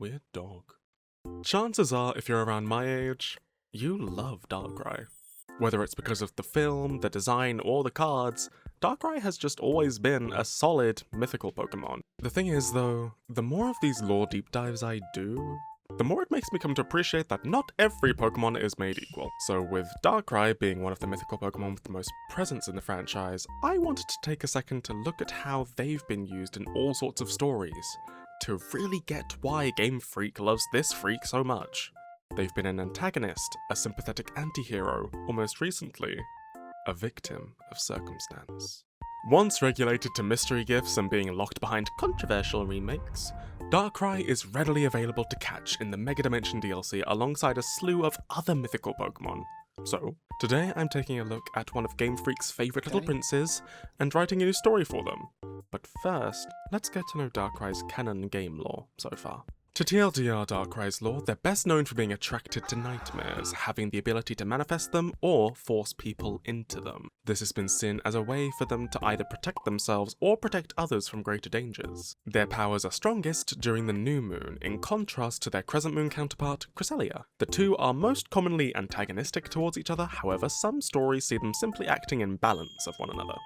Weird dog. Chances are, if you're around my age, you love Darkrai. Whether it's because of the film, the design, or the cards, Darkrai has just always been a solid mythical Pokémon. The thing is though, the more of these lore deep dives I do, the more it makes me come to appreciate that not every Pokémon is made equal. So with Darkrai being one of the mythical Pokémon with the most presence in the franchise, I wanted to take a second to look at how they've been used in all sorts of stories, to really get why Game Freak loves this freak so much. They've been an antagonist, a sympathetic anti-hero, or most recently, a victim of circumstance. Once regulated to mystery gifts and being locked behind controversial remakes, Darkrai is readily available to catch in the Mega Dimension DLC alongside a slew of other mythical Pokémon. So, today I'm taking a look at one of Game Freak's favourite little princes and writing a new story for them. But first, let's get to know Darkrai's canon game lore so far. To TLDR Darkrai's lore, they're best known for being attracted to nightmares, having the ability to manifest them or force people into them. This has been seen as a way for them to either protect themselves or protect others from greater dangers. Their powers are strongest during the new moon, in contrast to their crescent moon counterpart, Cresselia. The two are most commonly antagonistic towards each other, however some stories see them simply acting in balance of one another.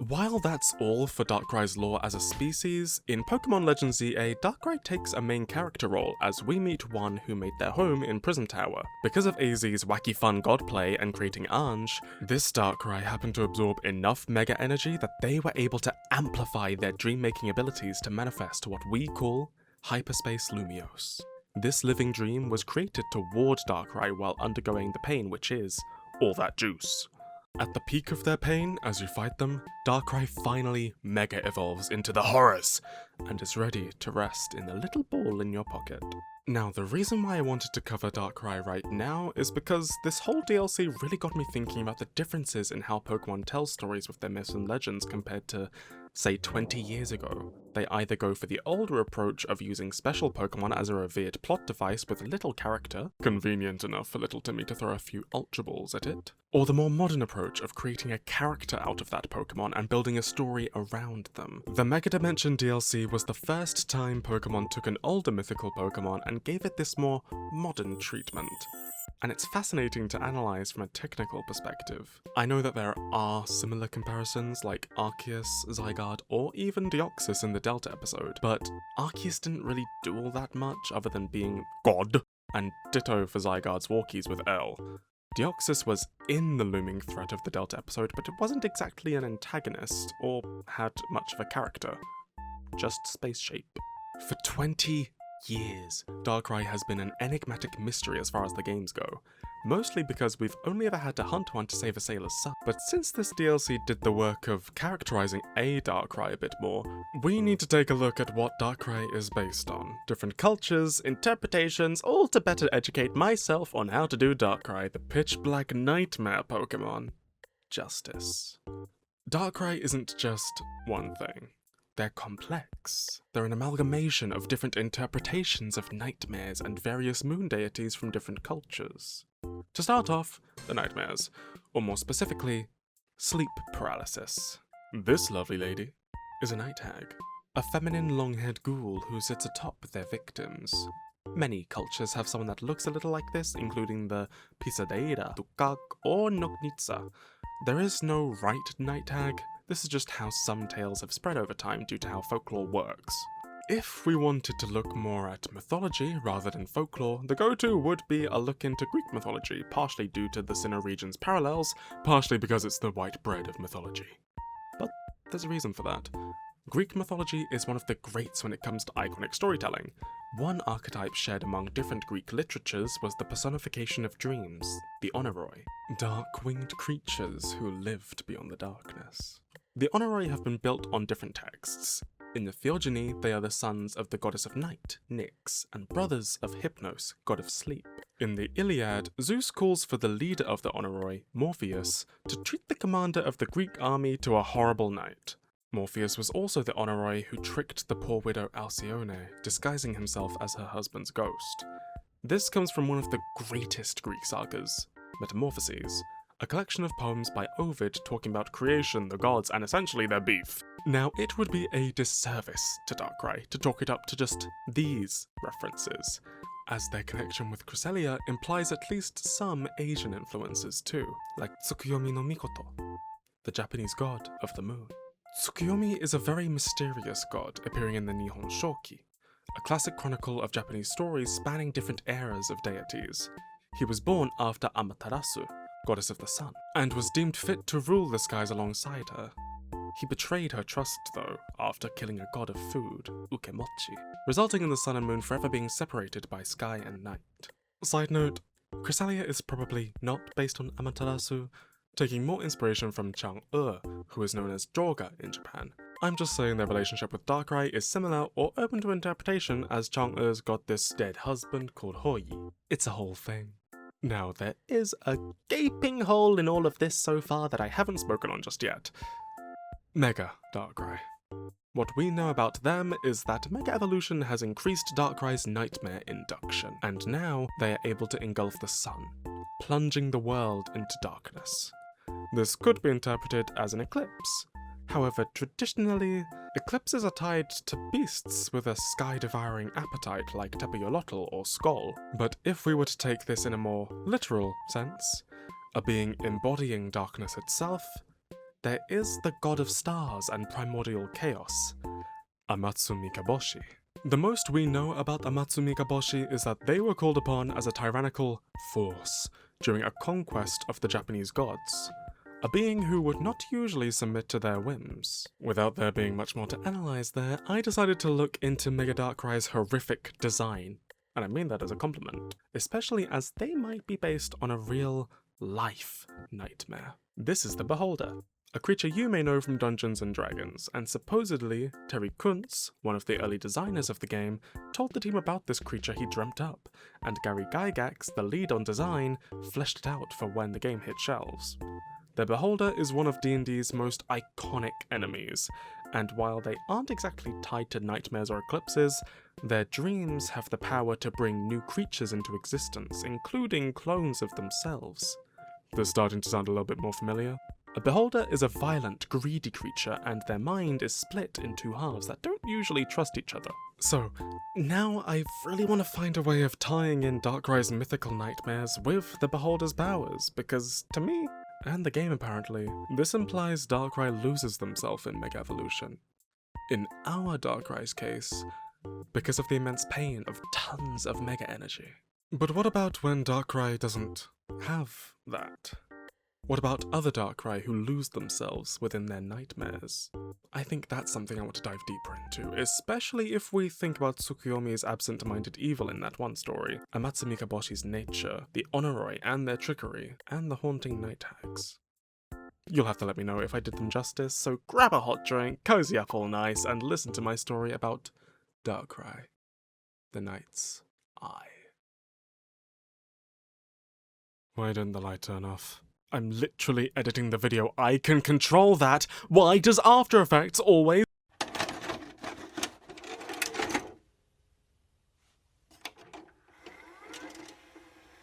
While that's all for Darkrai's lore as a species, in Pokemon Legends ZA, Darkrai takes a main character role as we meet one who made their home in Prism Tower. Because of AZ's wacky fun godplay and creating Ange, this Darkrai happened to absorb enough mega energy that they were able to amplify their dream-making abilities to manifest what we call Hyperspace Lumiose. This living dream was created to ward Darkrai while undergoing the pain, which is all that juice. At the peak of their pain, as you fight them, Darkrai finally mega evolves into the horrors and is ready to rest in the little ball in your pocket. Now, the reason why I wanted to cover Darkrai right now is because this whole DLC really got me thinking about the differences in how Pokemon tell stories with their myths and legends compared to, say, 20 years ago. They either go for the older approach of using special Pokemon as a revered plot device with little character, convenient enough for little Timmy to throw a few Ultra Balls at it, or the more modern approach of creating a character out of that Pokemon and building a story around them. The Mega Dimension DLC was the first time Pokemon took an older mythical Pokemon and gave it this more modern treatment. And it's fascinating to analyze from a technical perspective. I know that there are similar comparisons like Arceus, Zygarde, or even Deoxys in the Delta episode, but Arceus didn't really do all that much other than being God, and ditto for Zygarde's walkies with L. Deoxys was in the looming threat of the Delta episode, but it wasn't exactly an antagonist, or had much of a character. Just space shape. For 20 years, Darkrai has been an enigmatic mystery as far as the games go, mostly because we've only ever had to hunt one to save a sailor's son. But since this DLC did the work of characterizing a Darkrai a bit more, we need to take a look at what Darkrai is based on. Different cultures, interpretations, all to better educate myself on how to do Darkrai, the pitch-black nightmare Pokemon. Justice. Darkrai isn't just one thing. They're complex. They're an amalgamation of different interpretations of nightmares and various moon deities from different cultures. To start off, the nightmares, or more specifically, sleep paralysis. This lovely lady is a night hag, a feminine long-haired ghoul who sits atop their victims. Many cultures have someone that looks a little like this, including the Pisadeira, Tukak, or Noknitsa. There is no right night hag. This is just how some tales have spread over time due to how folklore works. If we wanted to look more at mythology rather than folklore, the go-to would be a look into Greek mythology, partially due to the Sinnoh region's parallels, partially because it's the white bread of mythology. But there's a reason for that. Greek mythology is one of the greats when it comes to iconic storytelling. One archetype shared among different Greek literatures was the personification of dreams, the Oneiroi, dark-winged creatures who lived beyond the darkness. The Oneiroi have been built on different texts. In the Theogony, they are the sons of the goddess of night, Nyx, and brothers of Hypnos, god of sleep. In the Iliad, Zeus calls for the leader of the Oneiroi, Morpheus, to treat the commander of the Greek army to a horrible night. Morpheus was also the Oneiroi who tricked the poor widow Alcyone, disguising himself as her husband's ghost. This comes from one of the greatest Greek sagas, Metamorphoses, a collection of poems by Ovid talking about creation, the gods, and essentially their beef. Now, it would be a disservice to Darkrai to chalk it up to just these references, as their connection with Cresselia implies at least some Asian influences too, like Tsukuyomi no Mikoto, the Japanese god of the moon. Tsukuyomi is a very mysterious god appearing in the Nihon Shoki, a classic chronicle of Japanese stories spanning different eras of deities. He was born after Amaterasu, goddess of the sun, and was deemed fit to rule the skies alongside her. He betrayed her trust, though, after killing a god of food, Ukemochi, resulting in the sun and moon forever being separated by sky and night. Side note, Cresselia is probably not based on Amaterasu, taking more inspiration from Chang'e, who is known as Joga in Japan. I'm just saying their relationship with Darkrai is similar or open to interpretation, as Chang'e's got this dead husband called Hoyi. It's a whole thing. Now, there is a gaping hole in all of this so far that I haven't spoken on just yet. Mega Darkrai. What we know about them is that Mega Evolution has increased Darkrai's nightmare induction, and now they are able to engulf the sun, plunging the world into darkness. This could be interpreted as an eclipse. However, traditionally, eclipses are tied to beasts with a sky-devouring appetite like Tepeolotl or Skoll. But if we were to take this in a more literal sense, a being embodying darkness itself, there is the god of stars and primordial chaos, Amatsu Mikaboshi. The most we know about Amatsu Mikaboshi is that they were called upon as a tyrannical force during a conquest of the Japanese gods, a being who would not usually submit to their whims. Without there being much more to analyse there, I decided to look into Mega Darkrai's horrific design, and I mean that as a compliment, especially as they might be based on a real-life nightmare. This is the Beholder, a creature you may know from Dungeons & Dragons, and supposedly Terry Kuntz, one of the early designers of the game, told the team about this creature he dreamt up, and Gary Gygax, the lead on design, fleshed it out for when the game hit shelves. The Beholder is one of D&D's most iconic enemies, and while they aren't exactly tied to nightmares or eclipses, their dreams have the power to bring new creatures into existence, including clones of themselves. This is starting to sound a little bit more familiar. A Beholder is a violent, greedy creature, and their mind is split in two halves that don't usually trust each other. So, now I really want to find a way of tying in Darkrai's mythical nightmares with the Beholder's powers, because to me, and the game apparently, this implies Darkrai loses themselves in Mega Evolution. In our Darkrai's case, because of the immense pain of tons of Mega Energy. But what about when Darkrai doesn't have that? What about other Darkrai who lose themselves within their nightmares? I think that's something I want to dive deeper into, especially if we think about Tsukuyomi's absent-minded evil in that one story, Amatsu Mikaboshi's nature, the Honoroi and their trickery, and the haunting night hags. You'll have to let me know if I did them justice, so grab a hot drink, cozy up all nice, and listen to my story about Darkrai, the Night's Eye. Why didn't the light turn off? I'm literally editing the video. I can control that. Why does After Effects always...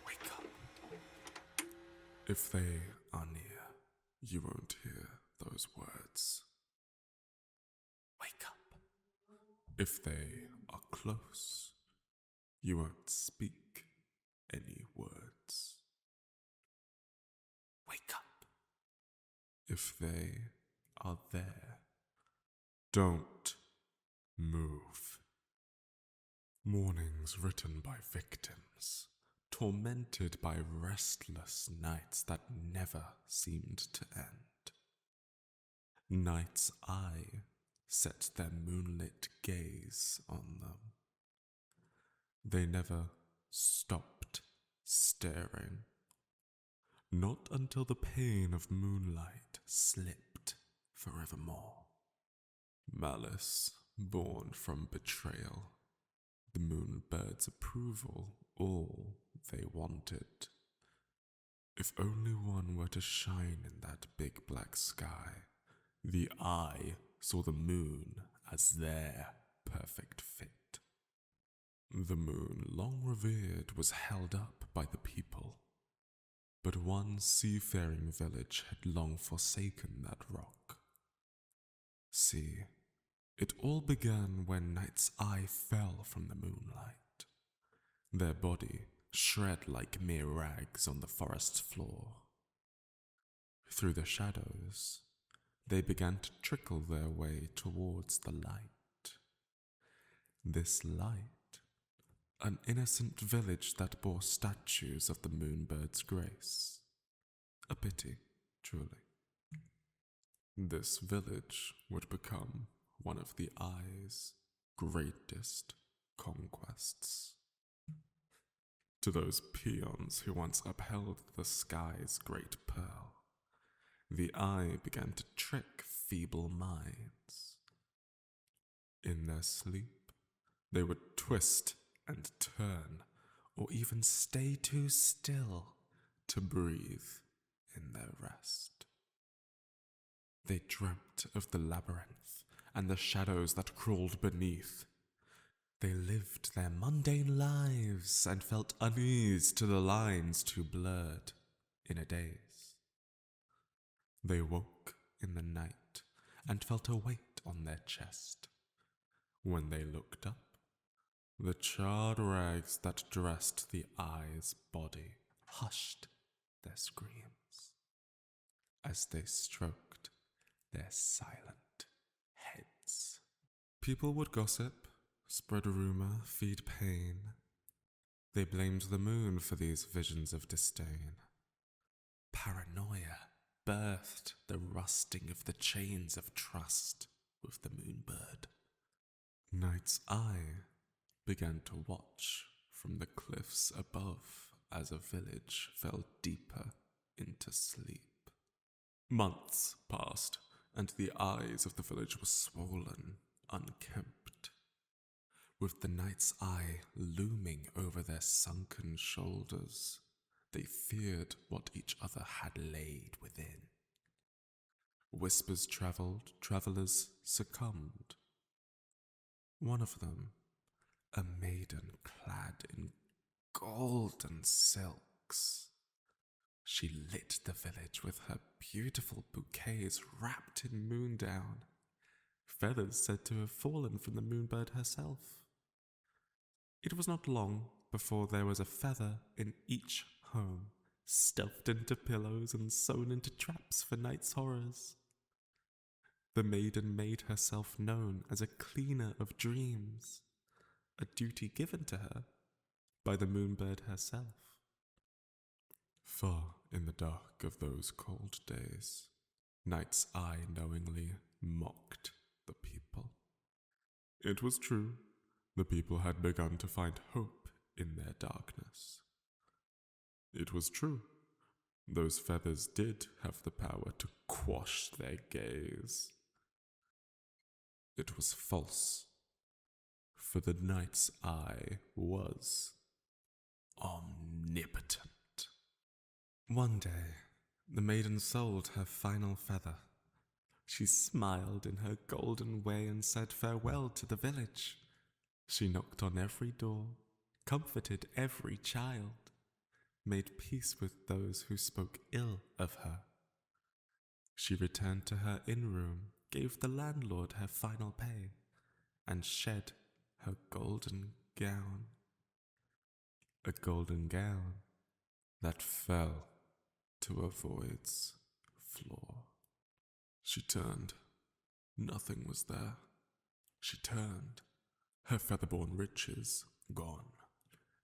Wake up. If they are near, you won't hear those words. Wake up. If they are close, you won't speak any words. Wake up. If they are there, don't move. Mornings written by victims, tormented by restless nights that never seemed to end. Night's eye set their moonlit gaze on them. They never stopped staring. Not until the pain of moonlight slipped forevermore. Malice born from betrayal, the moonbird's approval, all they wanted. If only one were to shine in that big black sky, the eye saw the moon as their perfect fit. The moon, long revered, was held up by the people. But one seafaring village had long forsaken that rock. See, it all began when Night's Eye fell from the moonlight. Their body shred like mere rags on the forest's floor. Through the shadows, they began to trickle their way towards the light. This light, an innocent village that bore statues of the moonbird's grace. A pity, truly. This village would become one of the Eye's greatest conquests. To those peons who once upheld the sky's great pearl, the Eye began to trick feeble minds. In their sleep, they would twist and turn, or even stay too still to breathe in their rest. They dreamt of the labyrinth and the shadows that crawled beneath. They lived their mundane lives and felt unease to the lines too blurred in a daze. They woke in the night and felt a weight on their chest. When they looked up, the charred rags that dressed the Eye's body hushed their screams as they stroked their silent heads. People would gossip, spread rumor, feed pain. They blamed the moon for these visions of disdain. Paranoia birthed the rusting of the chains of trust with the moonbird. Night's Eye began to watch from the cliffs above as a village fell deeper into sleep. Months passed, and the eyes of the village were swollen, unkempt. With the Night's Eye looming over their sunken shoulders, they feared what each other had laid within. Whispers travelled, travellers succumbed. One of them, a maiden clad in golden silks. She lit the village with her beautiful bouquets wrapped in moondown, feathers said to have fallen from the moonbird herself. It was not long before there was a feather in each home, stuffed into pillows and sewn into traps for night's horrors. The maiden made herself known as a cleaner of dreams, a duty given to her by the moonbird herself. Far in the dark of those cold days, Night's Eye knowingly mocked the people. It was true, the people had begun to find hope in their darkness. It was true, those feathers did have the power to quash their gaze. It was false, for the Night's Eye was omnipotent. One day, the maiden sold her final feather. She smiled in her golden way and said farewell to the village. She knocked on every door, comforted every child, made peace with those who spoke ill of her. She returned to her inn room, gave the landlord her final pay, and shed her golden gown. A golden gown that fell to a void's floor. She turned. Nothing was there. She turned. Her featherborn riches gone.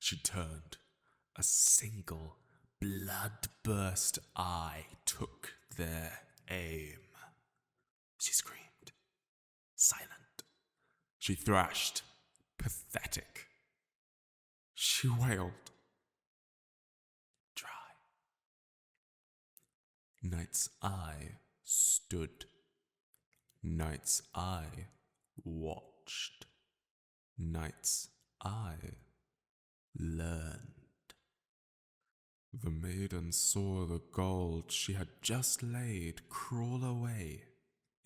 She turned. A single blood-burst eye took their aim. She screamed. Silent. She thrashed. Pathetic. She wailed. Dry. Night's Eye stood. Night's Eye watched. Night's Eye learned. The maiden saw the gold she had just laid crawl away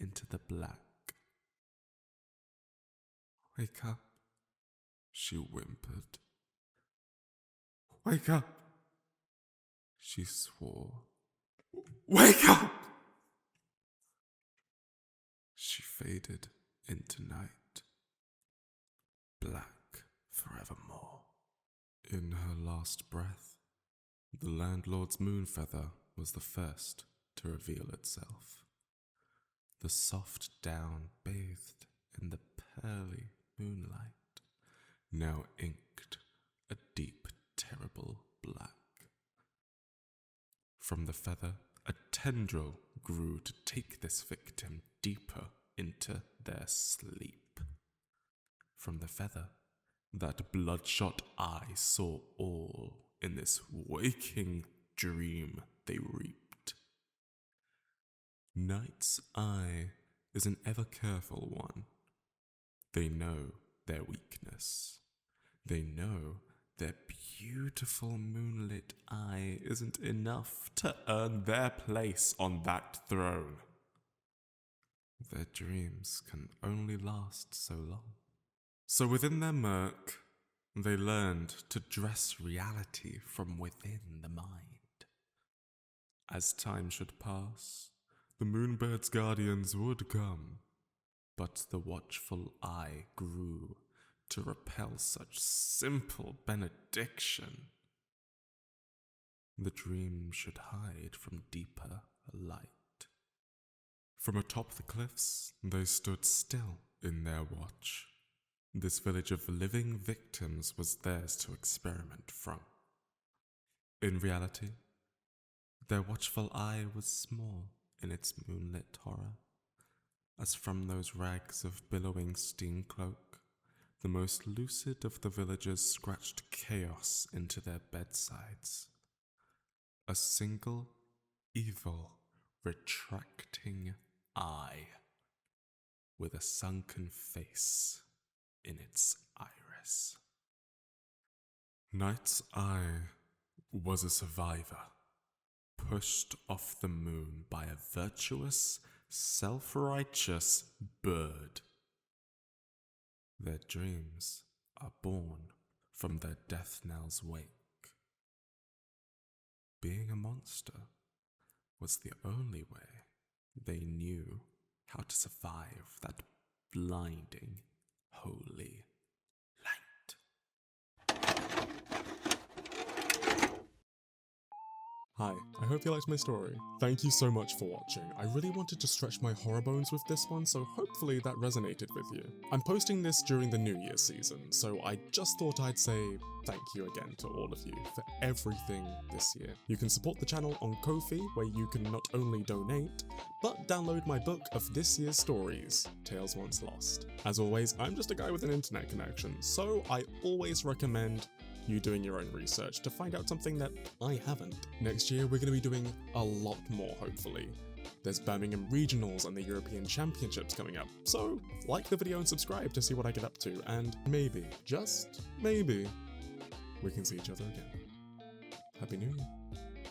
into the black. Wake up, she whimpered. Wake up, she swore. Wake up! She faded into night, black forevermore. In her last breath, the landlord's moon feather was the first to reveal itself. The soft down bathed in the pearly moonlight, now inked a deep, terrible black. From the feather, a tendril grew to take this victim deeper into their sleep. From the feather, that bloodshot eye saw all in this waking dream they reaped. Night's eye is an ever-careful one. They know their weakness. They know their beautiful moonlit eye isn't enough to earn their place on that throne. Their dreams can only last so long. So within their murk, they learned to dress reality from within the mind. As time should pass, the Moonbird's guardians would come, but the watchful eye grew to repel such simple benediction. The dream should hide from deeper light. From atop the cliffs, they stood still in their watch. This village of living victims was theirs to experiment from. In reality, their watchful eye was small in its moonlit horror, as from those rags of billowing steam cloak, the most lucid of the villagers scratched chaos into their bedsides. A single, evil, retracting eye, with a sunken face in its iris. Night's eye was a survivor, pushed off the moon by a virtuous, self-righteous bird. Their dreams are born from their death knell's wake. Being a monster was the only way they knew how to survive that blinding, holy light. Hi, I hope you liked my story. Thank you so much for watching. I really wanted to stretch my horror bones with this one, so hopefully that resonated with you. I'm posting this during the New Year's season, so I just thought I'd say thank you again to all of you for everything this year. You can support the channel on Ko-fi, where you can not only donate, but download my book of this year's stories, Tales Once Lost. As always, I'm just a guy with an internet connection, so I always recommend you doing your own research to find out something that I haven't. Next year, we're going to be doing a lot more, hopefully. There's Birmingham Regionals and the European Championships coming up, so like the video and subscribe to see what I get up to, and maybe, just maybe, we can see each other again. Happy New Year.